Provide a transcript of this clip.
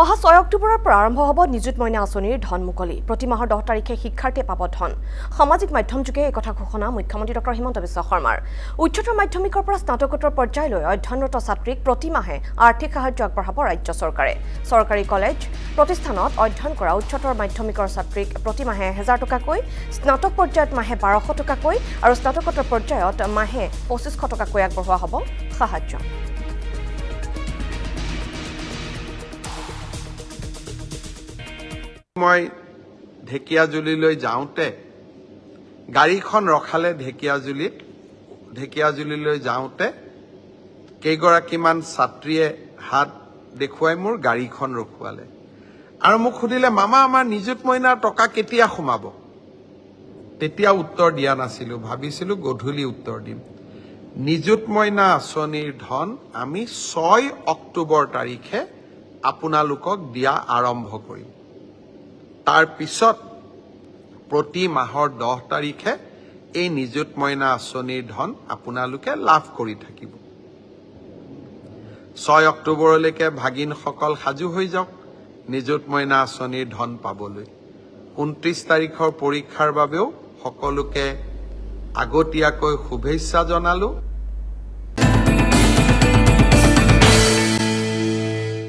অহা 6 অক্টোবৰৰ পৰা আৰম্ভ হ'ব নিযুত মইনা আঁচনিৰ ধন মুকলি। প্ৰতি মাহৰ 10 তাৰিখে শিক্ষাৰ্থীয়ে পাব ধন। সামাজিক মাধ্যমযোগে এই কথা ঘোষণা মুখ্যমন্ত্ৰী ডক্টৰ হিমন্ত বিশ্ব শৰ্মাৰ। উচ্চতৰ মাধ্যমিকৰ পৰা স্নাতকোত্তৰ পৰ্যায়লৈ অধ্যয়নৰত ছাত্ৰীক প্ৰতি মাহে আৰ্থিক সাহায্য আগবঢ়াব ৰাজ্য চৰকাৰে। চৰকাৰী কলেজ প্ৰতিষ্ঠানত অধ্যয়ন কৰা উচ্চতৰ মাধ্যমিকৰ ছাত্ৰীক প্ৰতি মাহে 1000 টকাকৈ, স্নাতক পৰ্যায়ত মাহে 1200 টকাকৈ আৰু স্নাতকোত্তৰ পৰ্যায়ত মাহে 2500 টকাকৈ আগবঢ়োৱা হ'ব সাহায্য। মই ঢেকিয়াজুলিলৈ যাওঁতে গাড়ীখন ৰখালে ঢেকিয়াজুলিলৈ যাওঁতে কেইগৰাকীমান ছাত্ৰীয়ে হাত দেখুৱাই মোৰ গাড়ীখন ৰখুৱালে আৰু মোক সুধিলে, মামা আমাৰ নিযুত মইনাৰ টকা কেতিয়া সোমাব? তেতিয়া উত্তৰ দিয়া নাছিলো, ভাবিছিলো গধূলি উত্তৰ দিম। নিযুত মইনা আঁচনিৰ ধন আমি 6 অক্টোবৰ তাৰিখে আপোনালোকক দিয়া আৰম্ভ কৰিম। তাৰ পিছত প্ৰতি মাহৰ 10 তাৰিখে এই নিযুত মইনা আঁচনিৰ ধন আপোনালোকে লাভ কৰি থাকিব। 6 অক্টোবৰলৈকে ভাগিনসকল সাজু হৈ যাওক নিযুত মইনা আঁচনিৰ ধন পাবলৈ। 29 তাৰিখৰ পৰীক্ষাৰ বাবেও সকলোকে আগতীয়াকৈ শুভেচ্ছা জনালো।